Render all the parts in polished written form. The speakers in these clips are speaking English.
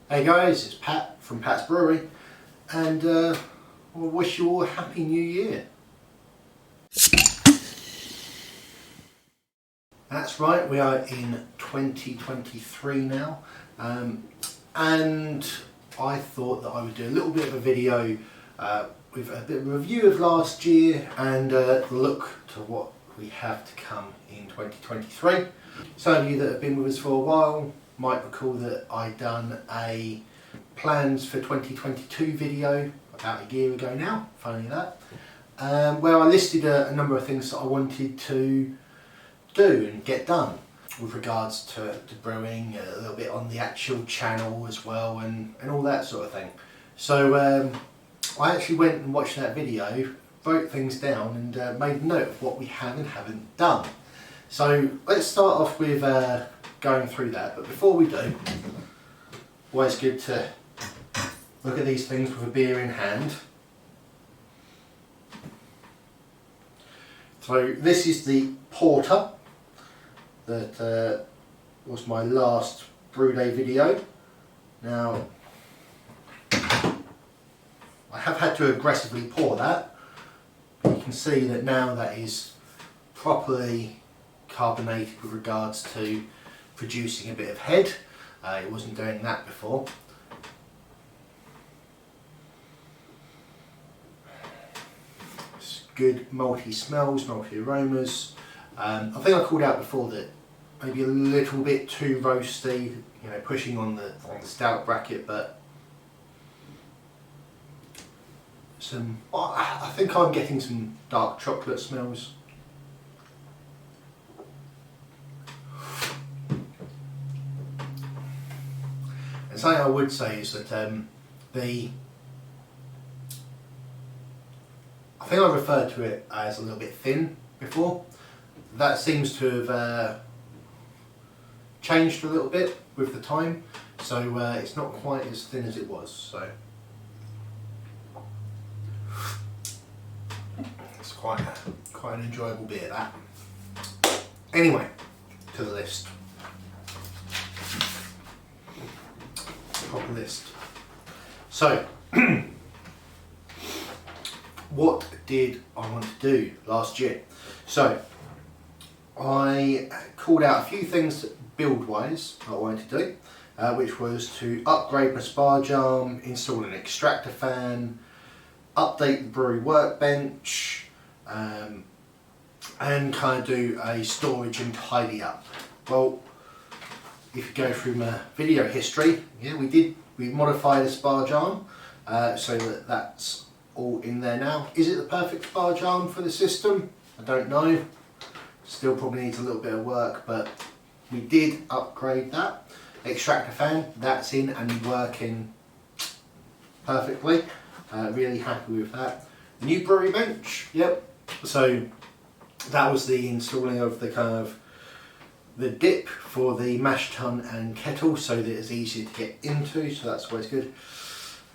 Hey guys, it's Pat from Pat's Brewery, and I wish you all a happy new year. That's right, we are in 2023 now, and I thought that I would do a little bit of a video with a bit of a review of last year and look to what we have to come in 2023. Some of you that have been with us for a while might recall that I done a plans for 2022 video about a year ago now, funny that, where I listed a number of things that I wanted to do and get done with regards to brewing, a little bit on the actual channel as well, and all that sort of thing. So I actually went and watched that video, wrote things down and made a note of what we have and haven't done. So let's start off with going through that, but before we do, always good to look at these things with a beer in hand. So this is the porter that was my last Brew Day video. Now I have had to aggressively pour that. You can see that now that is properly carbonated with regards to producing a bit of head. It wasn't doing that before. It's good malty smells, malty aromas. I think I called out before that maybe a little bit too roasty, you know, pushing on the stout bracket, but I think I'm getting some dark chocolate smells. And something I would say is that I think I referred to it as a little bit thin before. That seems to have changed a little bit with the time, so it's not quite as thin as it was. So it's quite an enjoyable beer, that. Anyway, to the list. Proper list. So what did I want to do last year? So I called out a few things build wise I wanted to do, which was to upgrade my spar jar, install an extractor fan, update the brewery workbench, and kind of do a storage and tidy up. Well, if you go through my video history, yeah, we modified a spar jar so that that's all in there now. Is it the perfect spar jar for the system? I don't know. Still probably needs a little bit of work, but we did upgrade that. Extractor fan, that's in and working perfectly. Really happy with that. The new brewery bench, yep. So that was the installing of the kind of the dip for the mash tun and kettle so that it's easier to get into, so that's always good.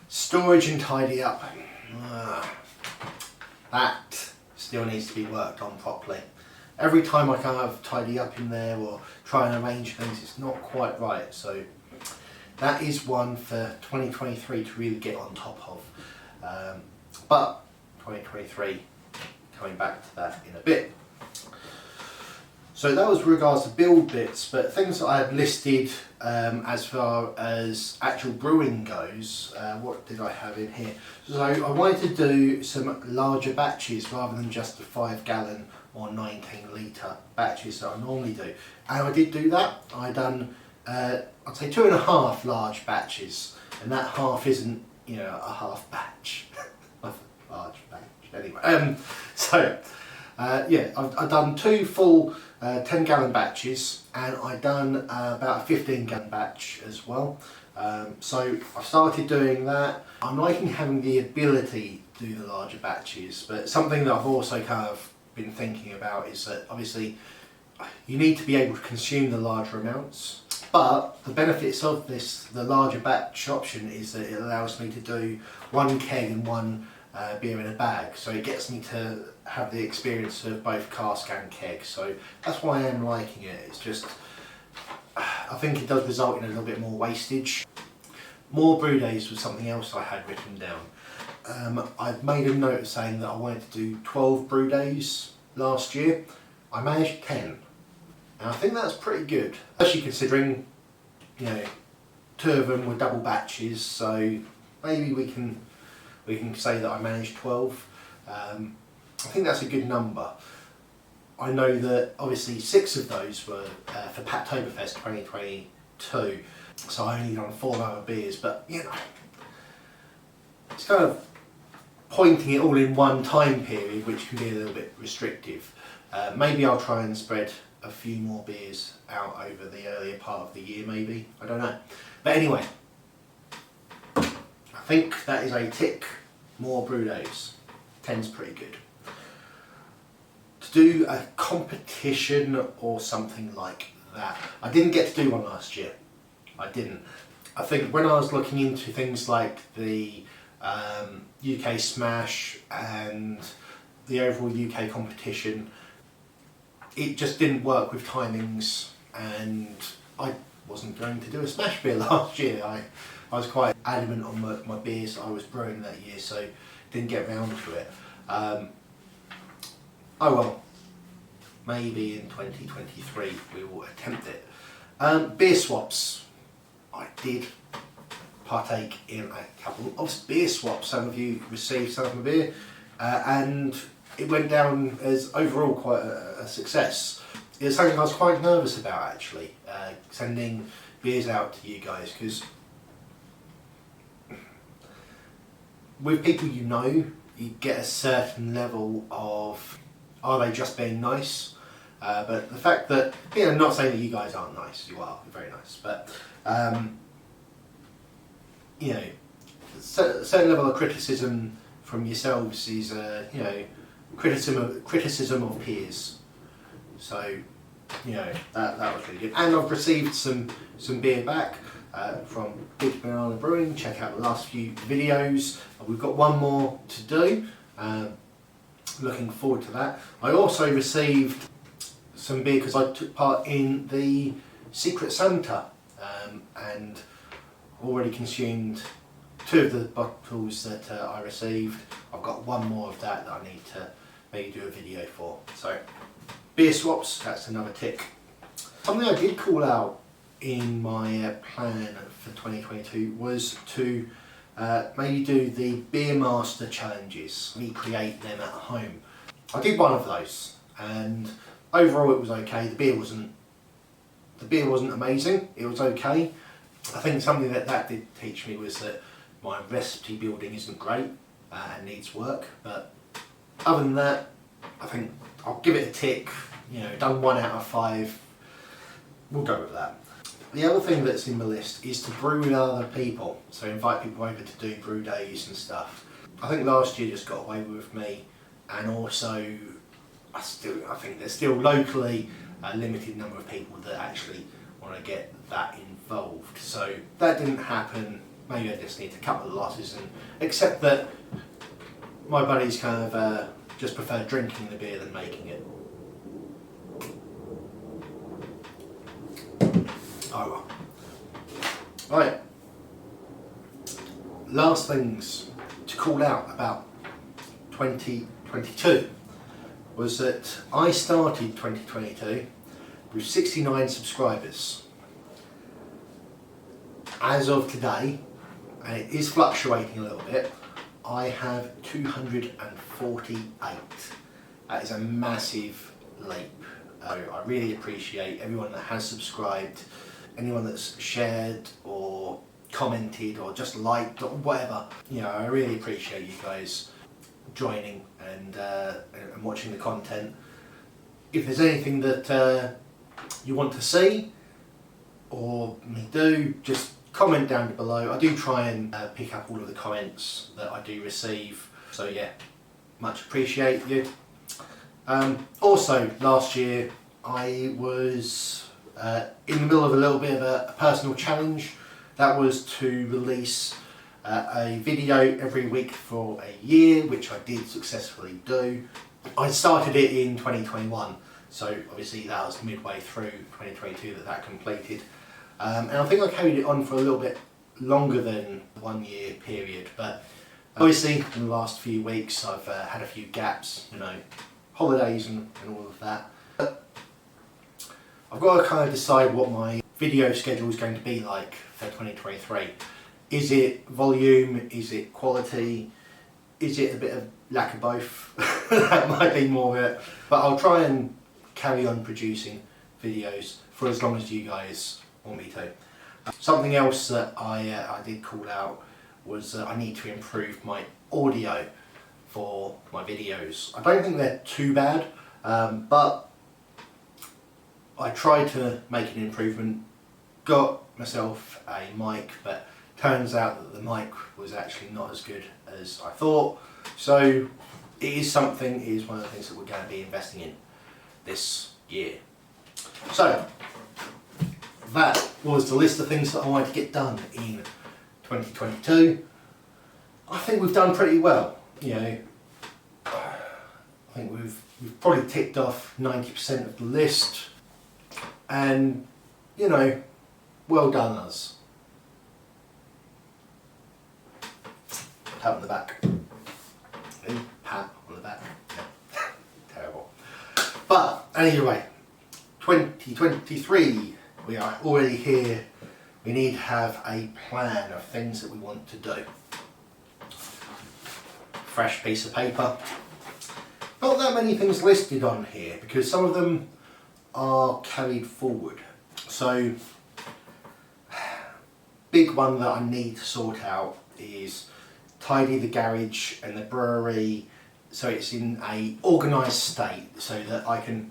Storage and tidy up. That still needs to be worked on properly. Every time I kind of tidy up in there or try and arrange things, it's not quite right. So that is one for 2023 to really get on top of. But 2023, coming back to that in a bit. So that was with regards to build bits, but things that I had listed as far as actual brewing goes, what did I have in here? So I wanted to do some larger batches rather than just the 5 gallon or 19 litre batches that I normally do. And I did do that. I done, I'd say 2.5 large batches, and that half isn't, you know, a half batch, a large batch. Anyway, yeah, I've done 2 full 10 gallon batches, and I've done about a 15 gallon batch as well. So I started doing that. I'm liking having the ability to do the larger batches, but something that I've also kind of been thinking about is that obviously you need to be able to consume the larger amounts, but the benefits of this, the larger batch option, is that it allows me to do 1 keg and 1 beer in a bag, so it gets me to have the experience of both cask and keg. So that's why I am liking it. It's just, I think it does result in a little bit more wastage, More Brew Days was something else I had written down. I've made a note of saying that I wanted to do 12 Brew Days last year. I managed 10, and I think that's pretty good, especially considering, you know, 2 of them were double batches, so maybe we can say that I managed 12. I think that's a good number. I know that obviously 6 of those were for Pattoberfest 2022, so I only done 4 other beers, but you know, it's kind of pointing it all in one time period, which can be a little bit restrictive. Maybe I'll try and spread a few more beers out over the earlier part of the year, maybe, I don't know. But anyway, I think that is a tick. More Brew Days. 10's pretty good. To do a competition or something like that, I didn't get to do one last year. I didn't. I think when I was looking into things like the UK Smash and the overall UK competition, it just didn't work with timings, and I wasn't going to do a Smash beer last year. I was quite adamant on my beers I was brewing that year, so didn't get round to it. Oh well, maybe in 2023 we will attempt it. Beer swaps. I did partake in a couple of beer swaps. Some of you received some of my beer, and it went down as overall quite a success. It was something I was quite nervous about, actually, sending beers out to you guys, because with people you know, you get a certain level of, are they just being nice? But the fact that, you know, I'm not saying that you guys aren't nice, you are, you're very nice, but you know, a certain level of criticism from yourselves is, you know, criticism of peers. So, you know, that was really good. And I've received some beer back from Big Banana Brewing. Check out the last few videos. We've got one more to do. Looking forward to that. I also received some beer because I took part in the Secret Santa, and already consumed 2 of the bottles that I received. I've got 1 more of that I need to maybe do a video for. So, beer swaps, that's another tick. Something I did call out in my plan for 2022 was to maybe do the Beer Master challenges, recreate them at home. I did one of those, and overall it was okay. The beer wasn't amazing, it was okay. I think something that did teach me was that my recipe building isn't great and needs work, but other than that, I think I'll give it a tick. You know, done 1 out of 5, we'll go with that. The other thing that's in the list is to brew with other people, so invite people over to do brew days and stuff. I think last year just got away with me, and also I think there's still locally a limited number of people that actually want to get that involved. So that didn't happen. Maybe I just need to cut the losses and accept that my buddies kind of just prefer drinking the beer than making it. Oh well. Right. Last things to call out about 2022 was that I started 2022 with 69 subscribers. As of today, and it is fluctuating a little bit, I have 248. That is a massive leap. I really appreciate everyone that has subscribed, anyone that's shared or commented or just liked or whatever. You know, I really appreciate you guys joining and watching the content. If there's anything that you want to see or me do, just comment down below. I do try and pick up all of the comments that I do receive, so yeah, much appreciate you. Also, last year I was in the middle of a little bit of a personal challenge. That was to release a video every week for a year, which I did successfully do. I started it in 2021, so obviously that was midway through 2022 that completed. And I think I carried it on for a little bit longer than the 1 year period, but obviously in the last few weeks I've had a few gaps, you know, holidays and all of that. But I've got to kind of decide what my video schedule is going to be like for 2023. Is it volume? Is it quality? Is it a bit of lack of both? That might be more it. But I'll try and carry on producing videos for as long as you guys want me to. Something else that I did call out was I need to improve my audio for my videos. I don't think they're too bad, but I tried to make an improvement, got myself a mic, but turns out that the mic was actually not as good as I thought. So it is one of the things that we're going to be investing in this year. So that was the list of things that I wanted to get done in 2022. I think we've done pretty well. You know, I think we've probably ticked off 90% of the list, and you know, well done us. Pat on the back. Pat on the back. Yeah. Terrible. But anyway, 2023, we are already here. We need to have a plan of things that we want to do. Fresh piece of paper. Not that many things listed on here because some of them are carried forward. So, big one that I need to sort out is tidy the garage and the brewery so it's in a organised state so that I can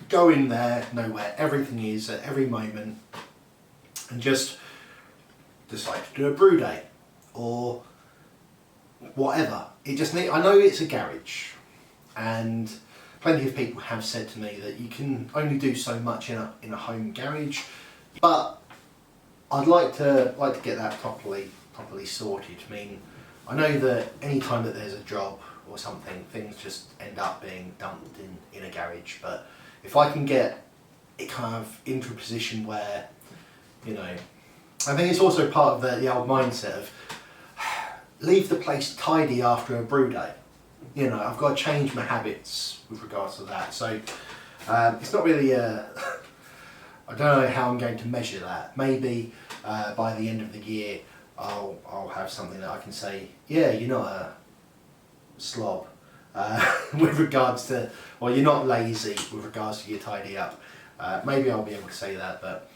go in there, know where everything is at every moment, and just decide to do a brew day or whatever. I know it's a garage, and plenty of people have said to me that you can only do so much in a home garage, but I'd like to get that properly sorted. I mean, I know that any time that there's a job or something, things just end up being dumped in a garage, but if I can get it kind of into a position where, you know, I think it's also part of the old mindset of leave the place tidy after a brew day. You know, I've got to change my habits with regards to that. So it's not really I don't know how I'm going to measure that. Maybe by the end of the year I'll have something that I can say, yeah, you're not a slob with regards to, or you're not lazy with regards to your tidy up. Maybe I'll be able to say that, but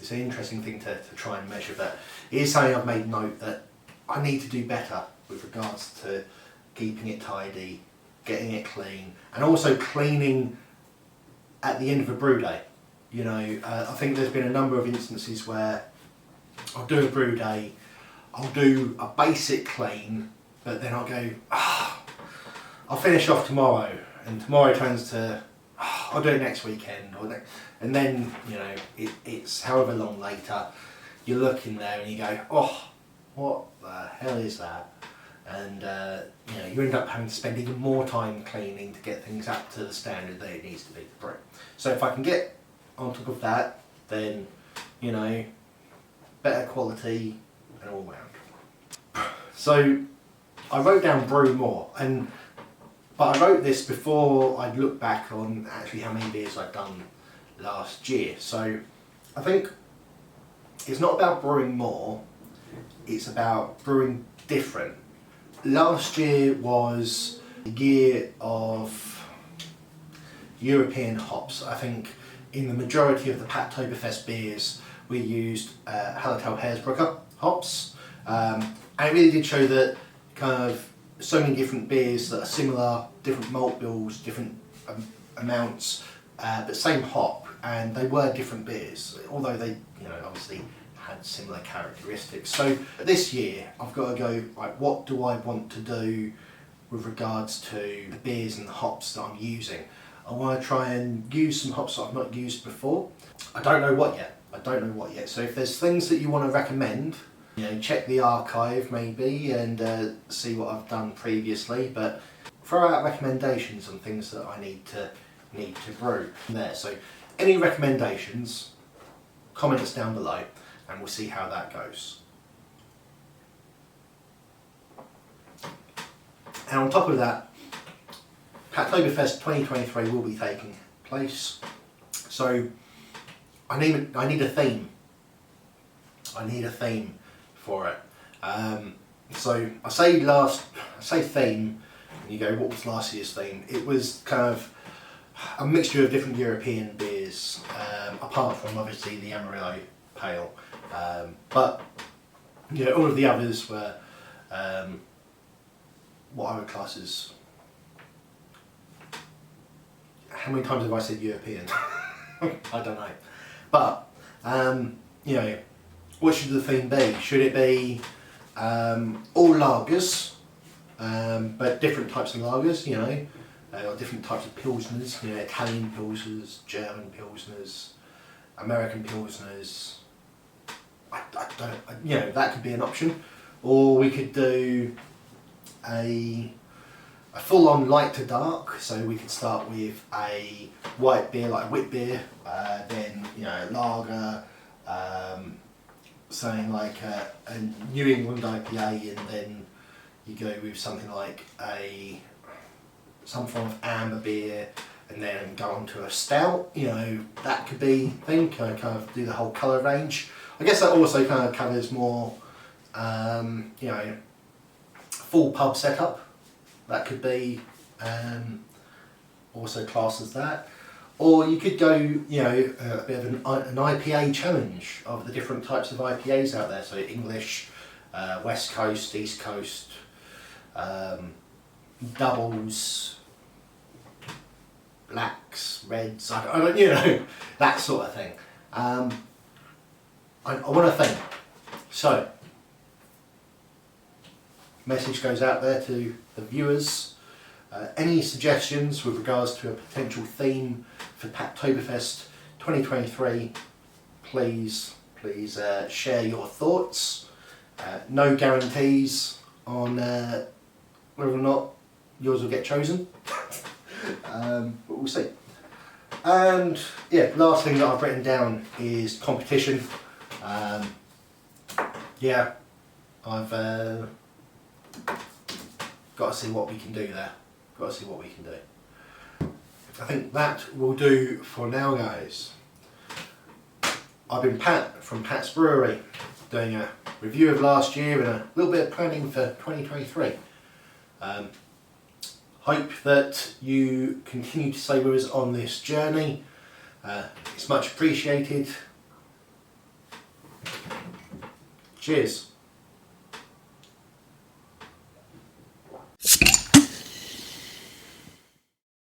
it's an interesting thing to try and measure. But it is something I've made note that I need to do better with regards to keeping it tidy, getting it clean, and also cleaning at the end of a brew day. You know, I think there's been a number of instances where I'll do a brew day, I'll do a basic clean, but then I'll go, I'll finish off tomorrow, and tomorrow turns to, I'll do it next weekend, and then, you know, it's however long later, you look in there and you go, oh, what the hell is that? And you know, you end up having to spend even more time cleaning to get things up to the standard that it needs to be for brew. So if I can get on top of that, then, you know, better quality and all round. So I wrote down brew more, but I wrote this before I'd looked back on actually how many beers I'd done last year. So I think it's not about brewing more, it's about brewing different. Last year was the year of European hops. I think in the majority of the Packtoberfest beers we used Hallertau Hersbrucker hops, and it really did show that kind of so many different beers that are similar, different malt bills, different amounts, but same hop, and they were different beers, although they, you know, obviously had similar characteristics. So this year I've got to go, right, what do I want to do with regards to the beers and the hops that I'm using? I want to try and use some hops that I've not used before. I don't know what yet. So if there's things that you want to recommend, you know, check the archive maybe and see what I've done previously, but throw out recommendations on things that I need to brew there. So any recommendations, comment us down below, and we'll see how that goes. And on top of that, Hacktoberfest 2023 will be taking place. So I need a theme. I need a theme for it. So I say theme, and you go, what was last year's theme? It was kind of a mixture of different European beers, apart from obviously the Amarillo Pale. But you know, all of the others were what I would class as, how many times have I said European? I don't know. But you know, what should the theme be? Should it be all lagers, but different types of lagers, you know, or different types of pilsners, you know, Italian pilsners, German pilsners, American pilsners. I don't, you know, that could be an option. Or we could do a full-on light to dark, so we could start with a white beer like wit beer, then you know, lager, something like a New England IPA, and then you go with something like some form of amber beer, and then go on to a stout. You know, that could be thing, kind of do the whole colour range. I guess that also kind of covers more, you know, full pub setup. That could be also classed as that. Or you could go, you know, a bit of an IPA challenge of the different types of IPAs out there. So English, West Coast, East Coast, doubles, blacks, reds, I don't, you know, that sort of thing. I want to think. So, message goes out there to the viewers. Any suggestions with regards to a potential theme for Hacktoberfest 2023, please share your thoughts. No guarantees on whether or not yours will get chosen, but we'll see. And yeah, last thing that I've written down is competition. Yeah, I've got to see what we can do there. Got to see what we can do. I think that will do for now, guys. I've been Pat from Pat's Brewery, doing a review of last year and a little bit of planning for 2023. Hope that you continue to stay with us on this journey. It's much appreciated. Cheers.